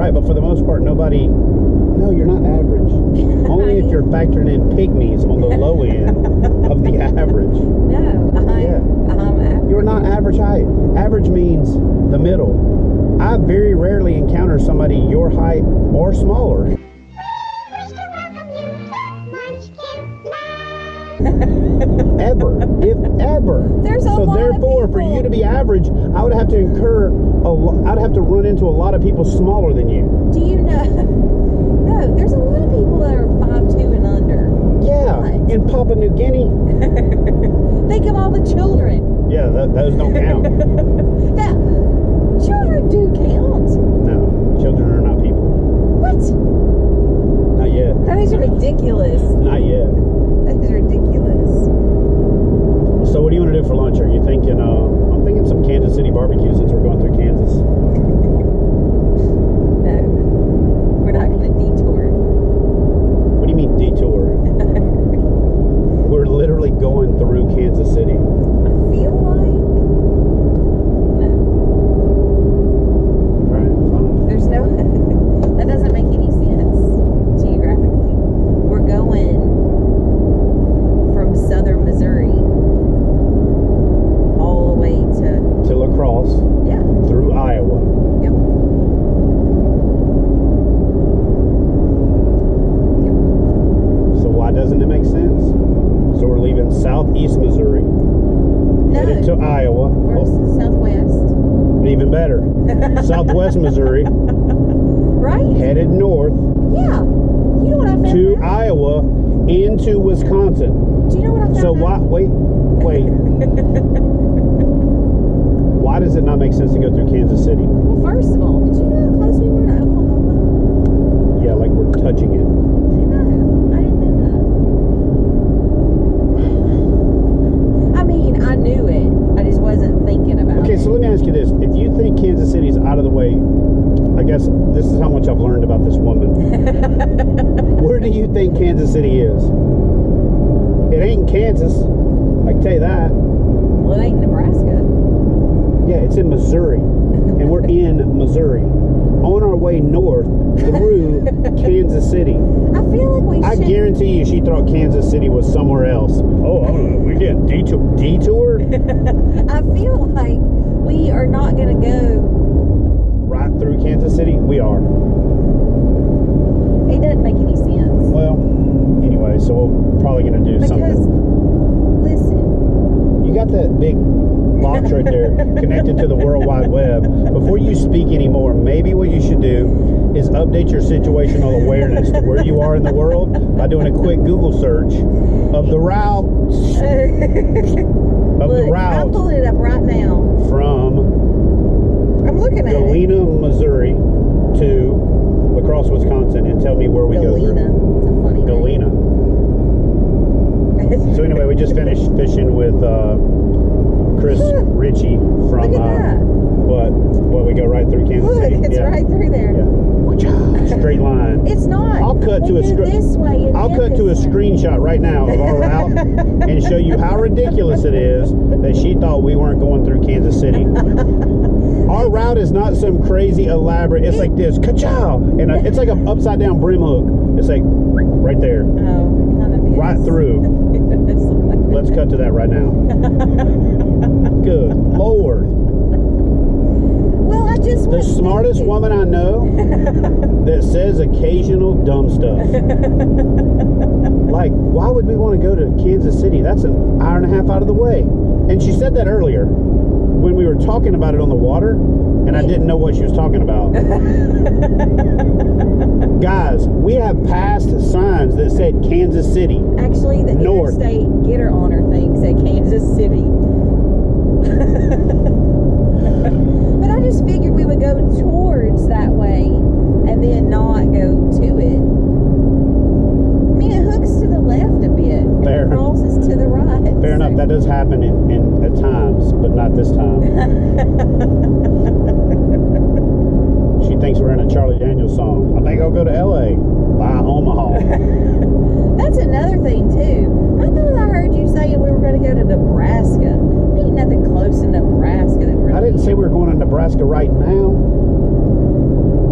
Right, but for the most part, nobody... No, you're not average. Only if you're factoring in pygmies on the low end of the average. No, I'm average. You're not average height. Average means the middle. I very rarely encounter somebody your height or smaller. Ever, if ever. There's a lot of therefore, for people. you to be average, I would have to I'd have to run into a lot of people smaller than you. Do you know? No, there's a lot of people that are 5'2" and under. Yeah, in Papua New Guinea. Think of all the children. Yeah, those don't count. That children do count. No, children are not people. What? Not yet. That is ridiculous. Not yet. That is ridiculous. So what do you want to do for lunch? Are you thinking, I'm thinking some Kansas City barbecue since we're going through Kansas. No, we're not going to detour. What do you mean detour? We're literally going through Kansas City. I feel like no. Alright, fine. There's no. That doesn't make any sense geographically. We're going from southern Missouri all the way to La Crosse. Yeah. Through Iowa. Yep. So why doesn't it make sense? So we're leaving southeast Missouri, headed to Iowa. We're southwest. Even better. Southwest Missouri, Right? headed north Yeah. You know what I found to out? Iowa into Wisconsin. Do you know what I found So out? why? Wait. Why does it not make sense to go through Kansas City? Well, first of all, did you know how close we were to Oklahoma? Yeah, like we're touching it. I know. I didn't know that. I mean, I knew it. I just wasn't thinking about Okay, it. so let me ask you this. If you think Kansas City's out of the way, I guess this is how much I've learned about this woman. Where do you think Kansas City is? It ain't Kansas. I can tell you that. Well, it ain't Nebraska. Yeah, it's in Missouri. And we're in Missouri. On our way north through Kansas City. I feel like we I should. guarantee you she thought Kansas City was somewhere else. Oh, we get detour? I feel like we are not going to go. Right through Kansas City? We are. It doesn't make any sense. Well, anyway, so we're probably going to do Because, something. listen. You got that big box right there connected to the World Wide Web. Before you speak anymore, maybe what you should do is update your situational awareness to where you are in the world by doing a quick Google search of the routes. Look, I'm pulling it up right now. From I'm looking at Galena, Missouri to La Crosse, Wisconsin, and tell me where we go Galena. through. It's a funny Galena. So anyway, we just finished fishing with Chris Ritchie from Look at that. what we go right through Kansas Look, City. it's right through there. Yeah. Straight line. It's not. I'll cut They to a do this way and I'll then cut to a this way. screenshot right now of our route and show you how ridiculous it is that she thought we weren't going through Kansas City. Our route is not some crazy elaborate. It's like this, ka-chow, and it's like an upside down brim hook. It's like right there, Oh, it kind of is. right through. It's like- Let's cut to that right now. Good Lord. Well, I just The was smartest thinking. woman I know that says occasional dumb stuff. Like, why would we want to go to Kansas City? That's an hour and a half out of the way. And she said that earlier when we were talking about it on the water, and I didn't know what she was talking about. Guys, we have passed signs that said Kansas City. Actually, the North. interstate getter honor thing said Kansas City. But I just figured we would go towards that way and then not go to it. I mean, it hooks to the left a bit. Fair. And it crosses to the right. Fair enough, that does happen in at times, but not this time. She thinks we're in a Charlie Daniels song. I think I'll go to LA. Bye, Omaha. That's another thing, too. I thought I heard you saying we were going to go to Nebraska. There ain't nothing close in Nebraska that we're I didn't say we were going to Nebraska right now.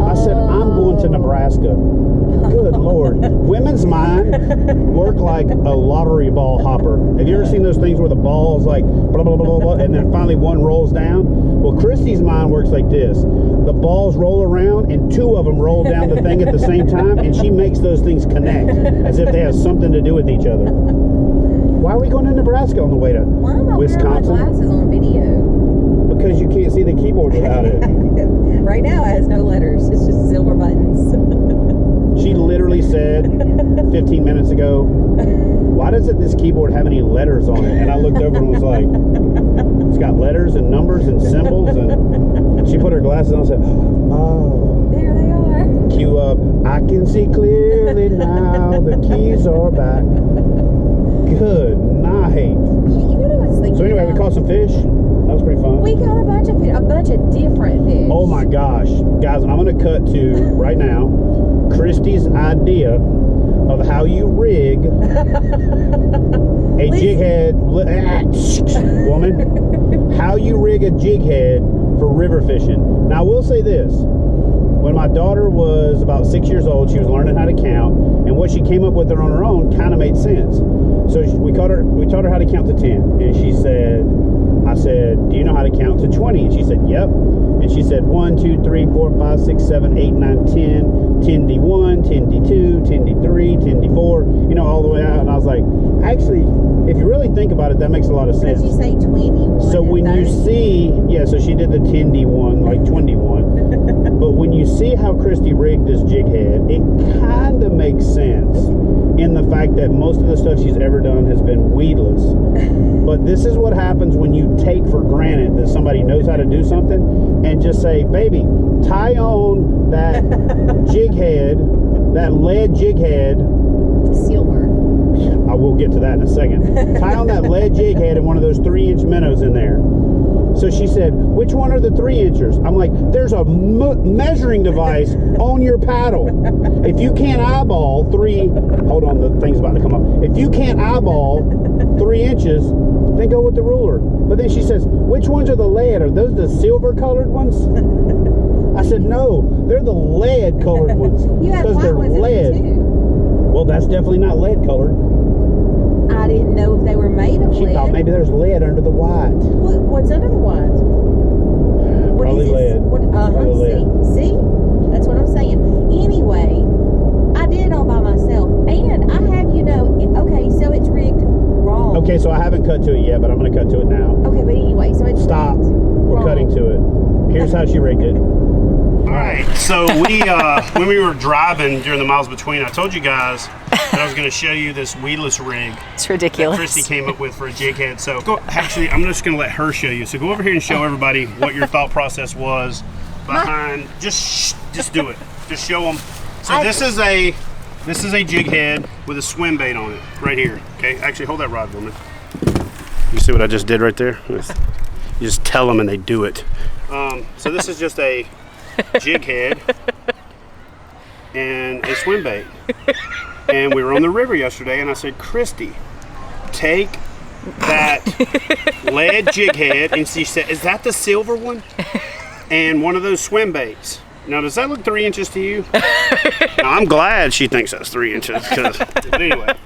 I said, I'm going to Nebraska. Good Lord. Women's mind work like a lottery ball hopper. Have you ever seen those things where the ball's like blah, blah, blah, blah, blah, and then finally one rolls down? Well, Christy's mind works like this. The balls roll around and two of them roll down the thing at the same time, and she makes those things connect as if they have something to do with each other. Why are we going to Nebraska on the way to Wisconsin? Why am I wearing my glasses on video? Because you can't see the keyboard without it. Right now it has no letters. It's just silver buttons. She literally said 15 minutes ago, why doesn't this keyboard have any letters on it? And I looked over and was like, it's got letters and numbers and symbols. And she put her glasses on and said, oh. There they are. Cue up, I can see clearly now, the keys are back. Good night. You know what I was thinking So anyway, we about? caught some fish. That was pretty fun. We caught a bunch of different fish. Oh my gosh. Guys, I'm going to cut to, right now, Christy's idea of how you rig a jig head, woman, how you rig a jig head for river fishing. Now, I will say this. When my daughter was about 6 years old, she was learning how to count, and what she came up with on her own kind of made sense. So we taught her how to count to 10, and she said, I said, do you know how to count to 20? And she said, yep. And she said, 1, 2, 3, 4, 5, 6, 7, 8, 9, 10, 10D1, 10D2, 10D3, 10D4, you know, all the way out. And I was like, actually, if you really think about it, that makes a lot of sense. Did you say 21? So when you see, yeah, so she did the 10D1, like 21. But when you see how Christy rigged this jig head, it kind of makes sense in the fact that most of the stuff she's ever done has been weedless. But this is what happens when you take for granted that somebody knows how to do something and just say, baby, tie on that jig head, that lead jig head. Silver. I will get to that in a second. Tie on that lead jig head and one of those 3-inch minnows in there. So she said, which one are the 3-inchers? I'm like, there's a measuring device on your paddle. If you can't eyeball hold on, the thing's about to come up. If you can't eyeball 3 inches, then go with the ruler. But then she says, which ones are the lead? Are those the silver colored ones? I said, no, they're the lead colored ones. You had because white they're ones in lead. there too. Well, that's definitely not lead colored. I didn't know if they were made of She lead. thought maybe there's lead under the white. What's under the white? What Probably is lead. Probably lead. See? That's what I'm saying. Anyway, I did it all by myself. And I have, okay, so it's rigged wrong. Okay, so I haven't cut to it yet, but I'm going to cut to it now. Okay, but anyway, so it's Stop. rigged We're wrong. cutting to it. Here's how she rigged it. All right, so when we were driving during the miles between, I told you guys that I was going to show you this weedless rig It's ridiculous. that Christy came up with for a jig head. So actually, I'm just going to let her show you. So go over here and show everybody what your thought process was behind. Just do it. Just show them. So this is a jig head with a swim bait on it right here. Okay, actually hold that rod, woman. You see what I just did right there? You just tell them and they do it. So this is just a jig head and a swim bait. And we were on the river yesterday and I said, Christy, take that lead jig head, and she said, is that the silver one? And one of those swim baits. Now, does that look 3 inches to you? Now, I'm glad she thinks that's 3 inches. But anyway,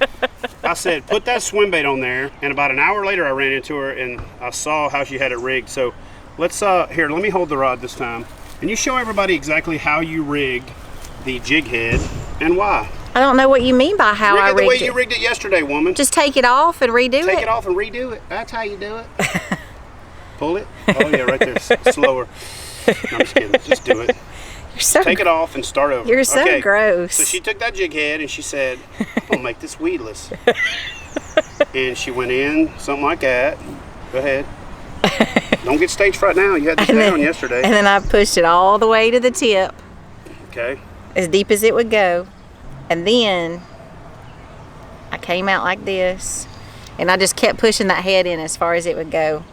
I said, put that swim bait on there. And about an hour later, I ran into her and I saw how she had it rigged. So let's, here, let me hold the rod this time. And you show everybody exactly how you rigged the jig head and why. I don't know what you mean by how I Rig it the way rigged you it. rigged it yesterday, woman. Just take it off and redo Take it. it off and redo it. That's how you do it. Pull it. Oh, yeah, right there. Slower. No, I'm just kidding. Just do it. You're so Take it off and start over. You're so Okay. gross. So she took that jig head and she said, I'm going to make this weedless. And she went in, something like that. Go ahead. Don't get stage fright now. You had this down yesterday. And then I pushed it all the way to the tip, Okay. as deep as it would go. And then I came out like this, and I just kept pushing that head in as far as it would go.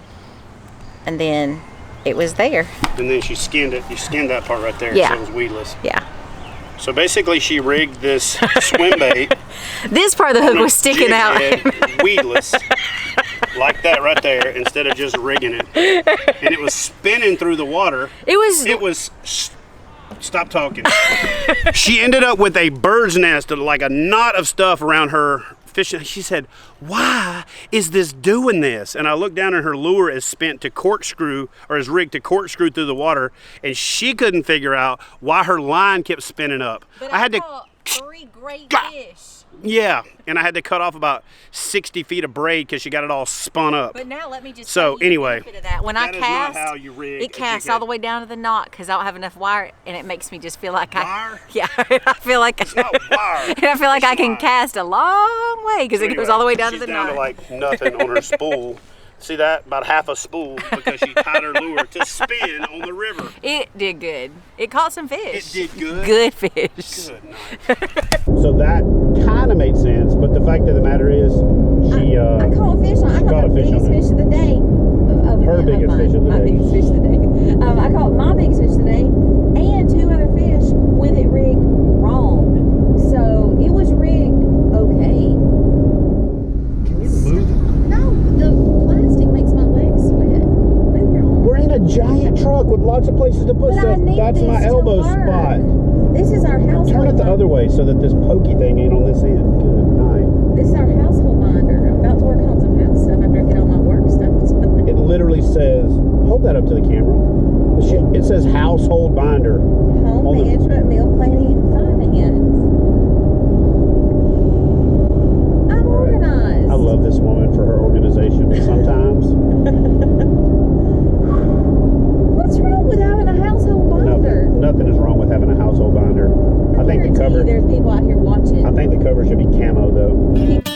And then it was there. And then she skinned it. You skinned that part right there. Yeah. So it was weedless. Yeah. So basically she rigged this swim bait. This part of the hook on a was sticking jig out. head, weedless. Like that right there, instead of just rigging it. And it was spinning through the water. It was It was Stop talking. She ended up with a bird's nest, like a knot of stuff around her fishing. She said, why is this doing this? And I looked down and her lure is spent to corkscrew, or is rigged to corkscrew through the water, and she couldn't figure out why her line kept spinning up. But I had to caught 3 great fish. Yeah, and I had to cut off about 60 feet of braid because she got it all spun up. But now let me just So, tell you the anyway, benefit of that. When that I is cast, not how you rig it a casts jig all the head. way down to the knot because I don't have enough wire, and it makes me just feel like Wire? Yeah, I feel like It's not wire. and I feel like It's I can line. cast a long way because it goes all the way down to she's the down knot. to like nothing on her spool. See that? About half a spool because she tied her lure to spin on the river. It did good. It caught some fish. It did good? Good fish. Good night. So that kind of made sense, but the fact of the matter is, she I caught a fish on. I caught caught a the fish biggest on it. fish of the day. Her biggest mine. fish of the My day. biggest fish of the day. I caught my biggest fish of the day and 2 other fish with it rigged wrong. So it was rigged okay. Can you move? No, the plastic makes my legs sweat. Move your arm. We're in a giant truck with lots of places to put But I stuff. need That's this my to elbow work. spot. This is our household. Turn it the other way so that this pokey thing ain't on this end. Good night. This is our household binder. I'm about to work on some house stuff after I get all my work stuff done. It literally says, hold that up to the camera. It says household binder. Home on the- management, meal planning, and finance. I'm organized. I love this woman for her organization, but sometimes What's wrong with having a household binder? nothing is wrong with having a household binder. I think the guarantee cover. there's people out here watching. I think the cover should be camo though. People